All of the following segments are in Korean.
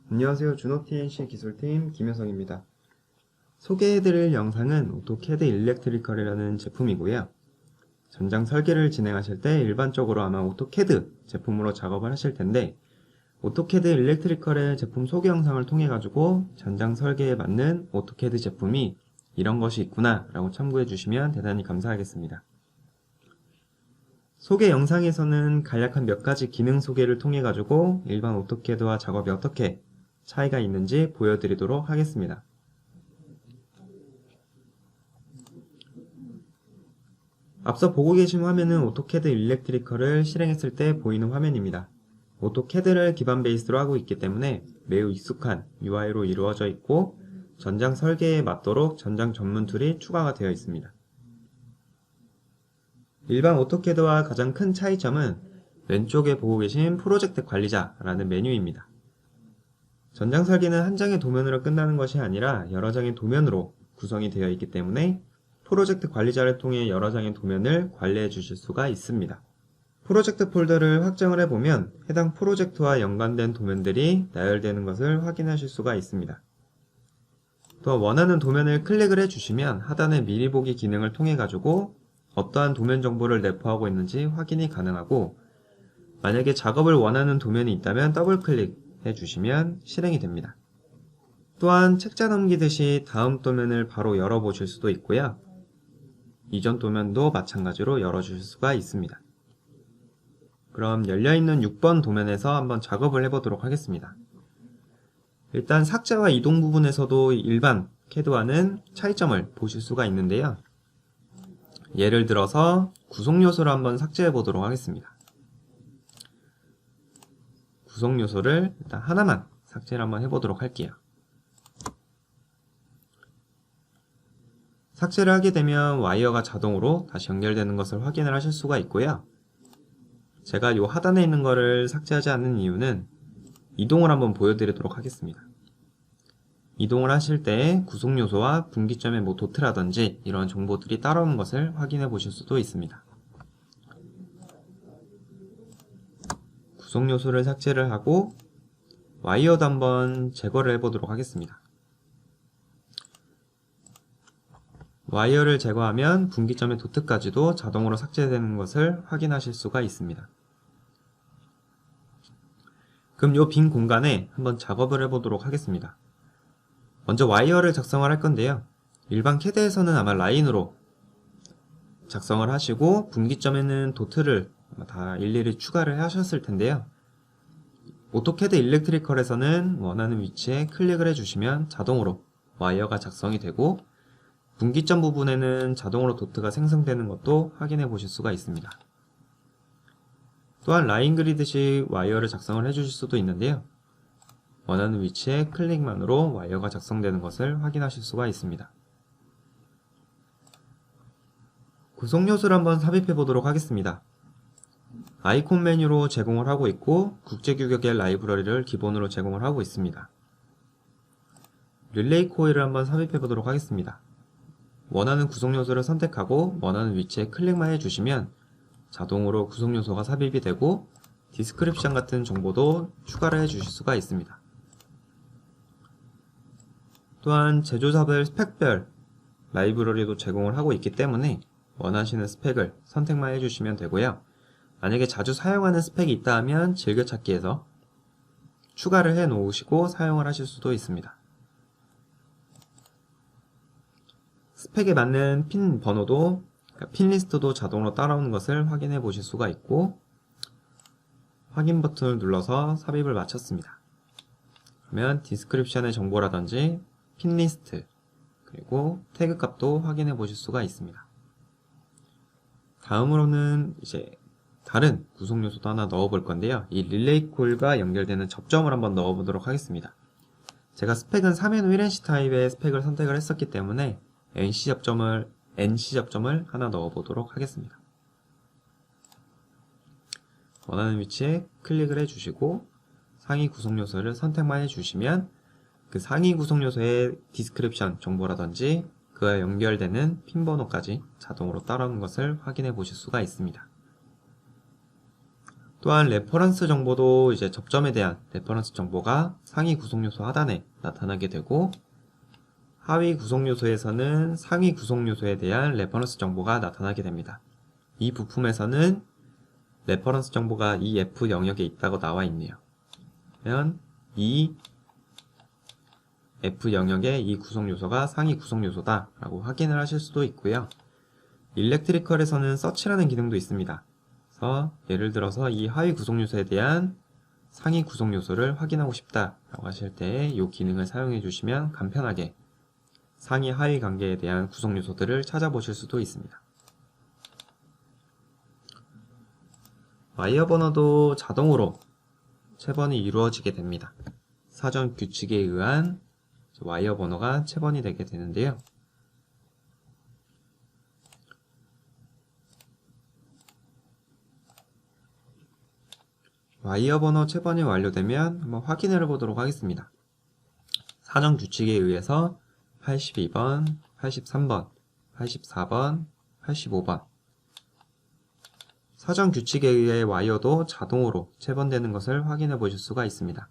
안녕하세요. 준호TNC 기술팀 김효성입니다. 소개해드릴 영상은 오토캐드 일렉트리컬이라는 제품이고요. 전장 설계를 진행하실 때 일반적으로 아마 오토캐드 제품으로 작업을 하실 텐데 오토캐드 일렉트리컬의 제품 소개 영상을 통해 가지고 전장 설계에 맞는 오토캐드 제품이 이런 것이 있구나 라고 참고해 주시면 대단히 감사하겠습니다. 소개 영상에서는 간략한 몇 가지 기능 소개를 통해 가지고 일반 오토캐드와 작업이 어떻게 차이가 있는지 보여드리도록 하겠습니다. 앞서 보고 계신 화면은 오토캐드 일렉트리컬을 실행했을 때 보이는 화면입니다. 오토캐드를 기반 베이스로 하고 있기 때문에 매우 익숙한 UI로 이루어져 있고 전장 설계에 맞도록 전장 전문 툴이 추가가 되어 있습니다. 일반 오토캐드와 가장 큰 차이점은 왼쪽에 보고 계신 프로젝트 관리자라는 메뉴입니다. 전장 설계는 한 장의 도면으로 끝나는 것이 아니라 여러 장의 도면으로 구성이 되어 있기 때문에 프로젝트 관리자를 통해 여러 장의 도면을 관리해 주실 수가 있습니다. 프로젝트 폴더를 확정을 해보면 해당 프로젝트와 연관된 도면들이 나열되는 것을 확인하실 수가 있습니다. 또 원하는 도면을 클릭을 해주시면 하단의 미리 보기 기능을 통해 가지고 어떠한 도면 정보를 내포하고 있는지 확인이 가능하고 만약에 작업을 원하는 도면이 있다면 더블 클릭해 주시면 실행이 됩니다. 또한 책자 넘기듯이 다음 도면을 바로 열어보실 수도 있고요. 이전 도면도 마찬가지로 열어주실 수가 있습니다. 그럼 열려있는 6번 도면에서 한번 작업을 해보도록 하겠습니다. 일단 삭제와 이동 부분에서도 일반 캐드와는 차이점을 보실 수가 있는데요. 예를 들어서 구성 요소를 한번 삭제해 보도록 하겠습니다. 구성 요소를 일단 하나만 삭제를 한번 해보도록 할게요. 삭제를 하게 되면 와이어가 자동으로 다시 연결되는 것을 확인을 하실 수가 있고요. 제가 이 하단에 있는 거를 삭제하지 않는 이유는 이동을 한번 보여드리도록 하겠습니다. 이동을 하실 때 구성 요소와 분기점의 도트라든지 이런 정보들이 따라오는 것을 확인해 보실 수도 있습니다. 구성 요소를 삭제를 하고 와이어도 한번 제거를 해보도록 하겠습니다. 와이어를 제거하면 분기점의 도트까지도 자동으로 삭제되는 것을 확인하실 수가 있습니다. 그럼 이 빈 공간에 한번 작업을 해보도록 하겠습니다. 먼저 와이어를 작성을 할 건데요. 일반 캐드에서는 아마 라인으로 작성을 하시고 분기점에는 도트를 다 일일이 추가를 하셨을 텐데요. 오토캐드 일렉트리컬에서는 원하는 위치에 클릭을 해주시면 자동으로 와이어가 작성이 되고 분기점 부분에는 자동으로 도트가 생성되는 것도 확인해 보실 수가 있습니다. 또한 라인 그리듯이 와이어를 작성을 해주실 수도 있는데요. 원하는 위치에 클릭만으로 와이어가 작성되는 것을 확인하실 수가 있습니다. 구성 요소를 한번 삽입해 보도록 하겠습니다. 아이콘 메뉴로 제공을 하고 있고 국제 규격의 라이브러리를 기본으로 제공을 하고 있습니다. 릴레이 코일을 한번 삽입해 보도록 하겠습니다. 원하는 구성 요소를 선택하고 원하는 위치에 클릭만 해주시면 자동으로 구성 요소가 삽입이 되고 디스크립션 같은 정보도 추가를 해주실 수가 있습니다. 또한 제조사별 스펙별 라이브러리도 제공을 하고 있기 때문에 원하시는 스펙을 선택만 해주시면 되고요. 만약에 자주 사용하는 스펙이 있다 하면 즐겨찾기에서 추가를 해 놓으시고 사용을 하실 수도 있습니다. 스펙에 맞는 핀 번호도 핀 리스트도 자동으로 따라오는 것을 확인해 보실 수가 있고 확인 버튼을 눌러서 삽입을 마쳤습니다. 그러면 디스크립션의 정보라든지 핀 리스트 그리고 태그 값도 확인해 보실 수가 있습니다. 다음으로는 이제 다른 구성 요소도 하나 넣어 볼 건데요. 이 릴레이 콜과 연결되는 접점을 한번 넣어 보도록 하겠습니다. 제가 스펙은 3N 1NC 타입의 스펙을 선택을 했었기 때문에 NC 접점을 하나 넣어 보도록 하겠습니다. 원하는 위치에 클릭을 해주시고 상위 구성 요소를 선택만 해주시면 그 상위 구성 요소의 디스크립션 정보라든지 그와 연결되는 핀 번호까지 자동으로 따라오는 것을 확인해 보실 수가 있습니다. 또한 레퍼런스 정보도 이제 접점에 대한 레퍼런스 정보가 상위 구성요소 하단에 나타나게 되고, 하위 구성요소에서는 상위 구성요소에 대한 레퍼런스 정보가 나타나게 됩니다. 이 부품에서는 레퍼런스 정보가 이 F 영역에 있다고 나와 있네요. 그러면 이 F 영역의 이 구성요소가 상위 구성요소다 라고 확인을 하실 수도 있고요. 일렉트리컬에서는 서치라는 기능도 있습니다. 그래서 예를 들어서 이 하위 구성요소에 대한 상위 구성요소를 확인하고 싶다 라고 하실 때 이 기능을 사용해 주시면 간편하게 상위 하위 관계에 대한 구성요소들을 찾아보실 수도 있습니다. 와이어 버너도 자동으로 체번이 이루어지게 됩니다. 사전 규칙에 의한 와이어 버너가 체번이 되게 되는데요. 와이어 버너 체번이 완료되면 한번 확인을 해보도록 하겠습니다. 사전 규칙에 의해서 82번, 83번, 84번, 85번 사전 규칙에 의해 와이어도 자동으로 체번되는 것을 확인해 보실 수가 있습니다.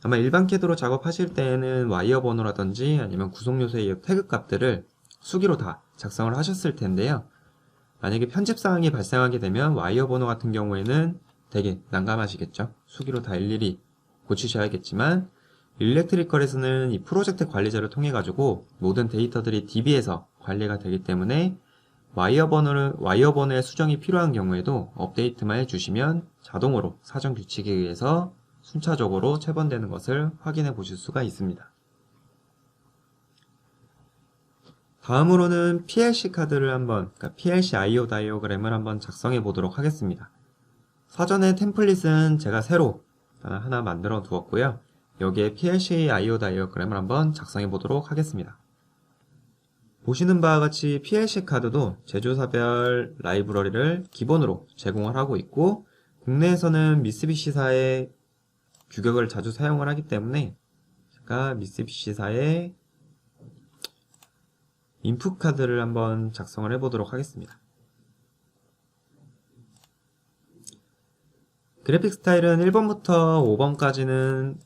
아마 일반 캐드로 작업하실 때에는 와이어 번호라든지 아니면 구성요소의 태그 값들을 수기로 다 작성을 하셨을 텐데요. 만약에 편집사항이 발생하게 되면 와이어 번호 같은 경우에는 되게 난감하시겠죠. 수기로 다 일일이 고치셔야겠지만 일렉트리컬에서는 이 프로젝트 관리자를 통해 가지고 모든 데이터들이 DB에서 관리가 되기 때문에 와이어 번호의 수정이 필요한 경우에도 업데이트만 해주시면 자동으로 사전 규칙에 의해서 순차적으로 체번되는 것을 확인해 보실 수가 있습니다. 다음으로는 PLC 카드를 그러니까 PLC IO 다이어그램을 한번 작성해 보도록 하겠습니다. 사전에 템플릿은 제가 새로 하나 만들어 두었고요. 여기에 PLC IO 다이어그램을 한번 작성해 보도록 하겠습니다. 보시는 바와 같이 PLC 카드도 제조사별 라이브러리를 기본으로 제공을 하고 있고, 국내에서는 미쓰비시사의 규격을 자주 사용을 하기 때문에 제가 미쓰비시사의 인풋 카드를 한번 작성을 해보도록 하겠습니다. 그래픽 스타일은 1번부터 5번까지는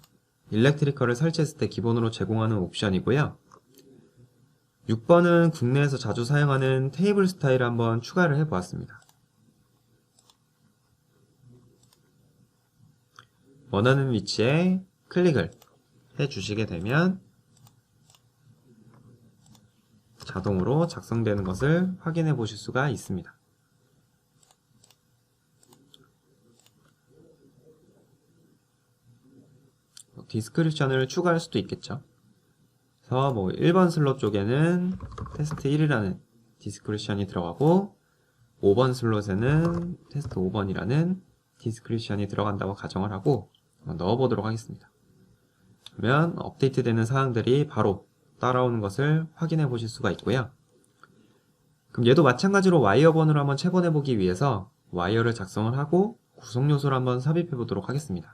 일렉트리컬을 설치했을 때 기본으로 제공하는 옵션이고요. 6번은 국내에서 자주 사용하는 테이블 스타일을 한번 추가를 해보았습니다. 원하는 위치에 클릭을 해주시게 되면 자동으로 작성되는 것을 확인해 보실 수가 있습니다. 디스크립션을 추가할 수도 있겠죠. 그래서 1번 슬롯 쪽에는 테스트 1이라는 디스크립션이 들어가고 5번 슬롯에는 테스트 5번이라는 디스크립션이 들어간다고 가정을 하고 넣어보도록 하겠습니다. 그러면 업데이트 되는 사항들이 바로 따라오는 것을 확인해 보실 수가 있고요. 그럼 얘도 마찬가지로 와이어 번호를 한번 체번해 보기 위해서 와이어를 작성을 하고 구성요소를 한번 삽입해 보도록 하겠습니다.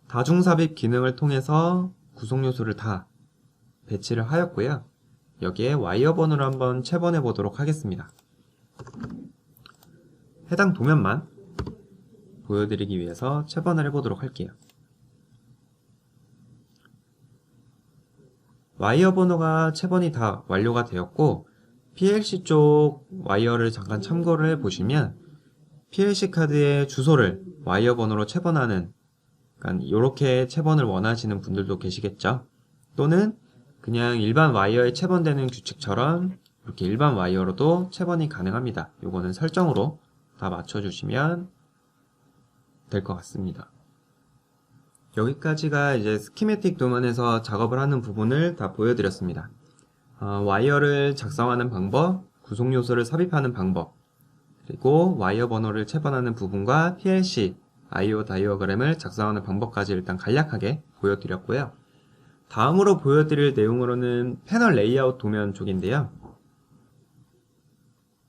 다중삽입 기능을 통해서 구성요소를 다 배치를 하였고요. 여기에 와이어 번호를 한번 체번해 보도록 하겠습니다. 해당 도면만 보여드리기 위해서 체번을 해보도록 할게요. 와이어 번호가 체번이 다 완료가 되었고, PLC 쪽 와이어를 잠깐 참고를 해보시면 PLC 카드의 주소를 와이어 번호로 체번하는, 그러니까 이렇게 체번을 원하시는 분들도 계시겠죠. 또는 그냥 일반 와이어에 체번되는 규칙처럼 이렇게 일반 와이어로도 체번이 가능합니다. 요거는 설정으로 다 맞춰주시면 될 것 같습니다. 여기까지가 이제 스키매틱 도면에서 작업을 하는 부분을 다 보여드렸습니다. 와이어를 작성하는 방법, 구성요소를 삽입하는 방법, 그리고 와이어 번호를 체번하는 부분과 PLC, IO 다이어그램을 작성하는 방법까지 일단 간략하게 보여드렸고요. 다음으로 보여드릴 내용으로는 패널 레이아웃 도면 쪽인데요.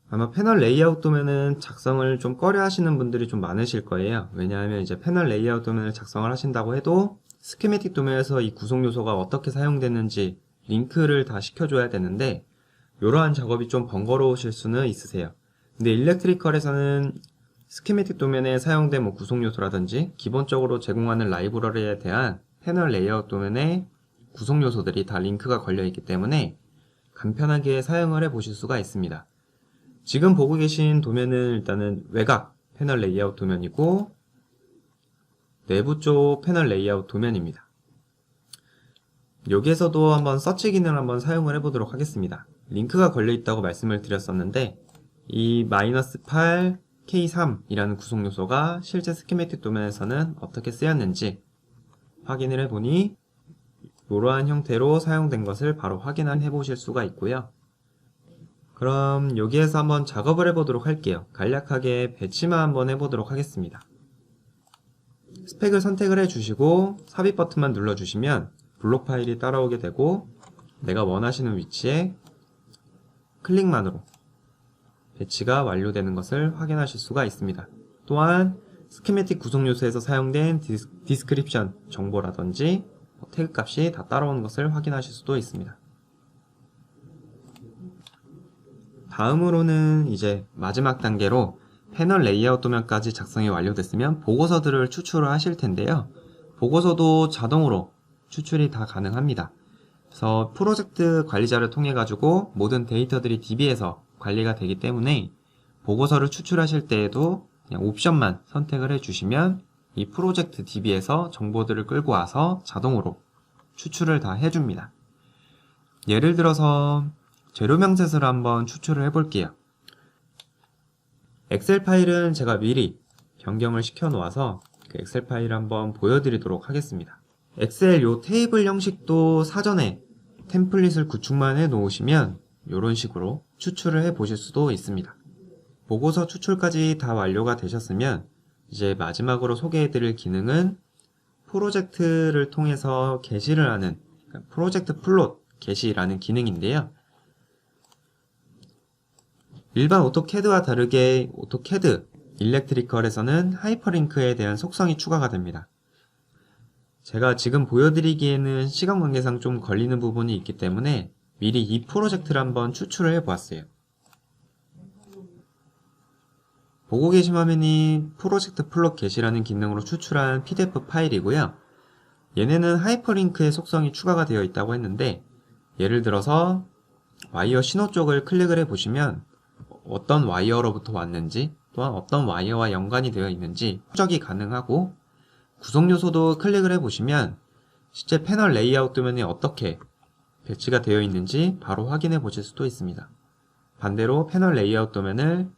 아마 패널 레이아웃 도면은 작성을 좀 꺼려 하시는 분들이 좀 많으실 거예요. 왜냐하면 이제 패널 레이아웃 도면을 작성을 하신다고 해도 스키매틱 도면에서 이 구성 요소가 어떻게 사용되는지 링크를 다 시켜줘야 되는데 이러한 작업이 좀 번거로우실 수는 있으세요. 근데 일렉트리컬에서는 스키매틱 도면에 사용된 구성 요소라든지 기본적으로 제공하는 라이브러리에 대한 패널 레이아웃 도면의 구성 요소들이 다 링크가 걸려 있기 때문에 간편하게 사용을 해 보실 수가 있습니다. 지금 보고 계신 도면은 일단은 외곽 패널 레이아웃 도면이고 내부 쪽 패널 레이아웃 도면입니다. 여기에서도 한번 서치 기능을 한번 사용을 해 보도록 하겠습니다. 링크가 걸려 있다고 말씀을 드렸었는데 이 -8 K3 이라는 구성 요소가 실제 스키매틱 도면에서는 어떻게 쓰였는지 확인을 해보니 이러한 형태로 사용된 것을 바로 확인해 보실 수가 있고요. 그럼 여기에서 한번 작업을 해보도록 할게요. 간략하게 배치만 한번 해보도록 하겠습니다. 스펙을 선택을 해주시고 삽입 버튼만 눌러주시면 블록 파일이 따라오게 되고 내가 원하시는 위치에 클릭만으로 배치가 완료되는 것을 확인하실 수가 있습니다. 또한 스키매틱 구성 요소에서 사용된 디스크립션 정보라든지 태그 값이 다 따라오는 것을 확인하실 수도 있습니다. 다음으로는 이제 마지막 단계로 패널 레이아웃 도면까지 작성이 완료됐으면 보고서들을 추출을 하실 텐데요. 보고서도 자동으로 추출이 다 가능합니다. 그래서 프로젝트 관리자를 통해 가지고 모든 데이터들이 DB에서 관리가 되기 때문에 보고서를 추출하실 때에도 그냥 옵션만 선택을 해주시면 이 프로젝트 DB에서 정보들을 끌고 와서 자동으로 추출을 다 해줍니다. 예를 들어서 재료 명세서를 한번 추출을 해볼게요. 엑셀 파일은 제가 미리 변경을 시켜 놓아서 그 엑셀 파일을 한번 보여드리도록 하겠습니다. 엑셀 요 테이블 형식도 사전에 템플릿을 구축만 해 놓으시면 이런 식으로 추출을 해 보실 수도 있습니다. 보고서 추출까지 다 완료가 되셨으면 이제 마지막으로 소개해 드릴 기능은 프로젝트를 통해서 게시를 하는 프로젝트 플롯 게시라는 기능인데요. 일반 오토캐드와 다르게 오토캐드 일렉트리컬에서는 하이퍼링크에 대한 속성이 추가가 됩니다. 제가 지금 보여드리기에는 시간 관계상 좀 걸리는 부분이 있기 때문에 미리 이 프로젝트를 한번 추출을 해 보았어요. 보고 계신 화면이 프로젝트 플롯 게시라는 기능으로 추출한 PDF 파일이고요. 얘네는 하이퍼링크의 속성이 추가가 되어 있다고 했는데 예를 들어서 와이어 신호 쪽을 클릭을 해 보시면 어떤 와이어로부터 왔는지 또한 어떤 와이어와 연관이 되어 있는지 추적이 가능하고 구성 요소도 클릭을 해 보시면 실제 패널 레이아웃 도면이 어떻게 배치가 되어 있는지 바로 확인해 보실 수도 있습니다. 반대로 패널 레이아웃 도면을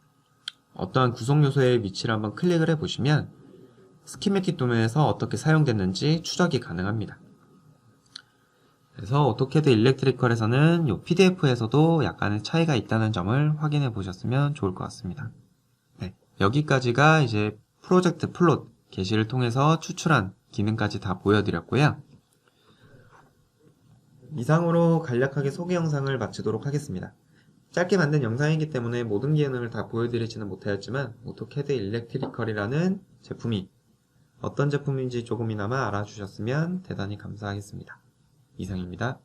어떠한 구성 요소의 위치를 한번 클릭을 해 보시면 스키매틱 도면에서 어떻게 사용됐는지 추적이 가능합니다. 그래서 오토캐드 일렉트리컬에서는 이 PDF에서도 약간의 차이가 있다는 점을 확인해 보셨으면 좋을 것 같습니다. 네, 여기까지가 이제 프로젝트 플롯 게시를 통해서 추출한 기능까지 다 보여드렸고요. 이상으로 간략하게 소개 영상을 마치도록 하겠습니다. 짧게 만든 영상이기 때문에 모든 기능을 다 보여드리지는 못하였지만 오토캐드 일렉트리컬이라는 제품이 어떤 제품인지 조금이나마 알아주셨으면 대단히 감사하겠습니다. 이상입니다.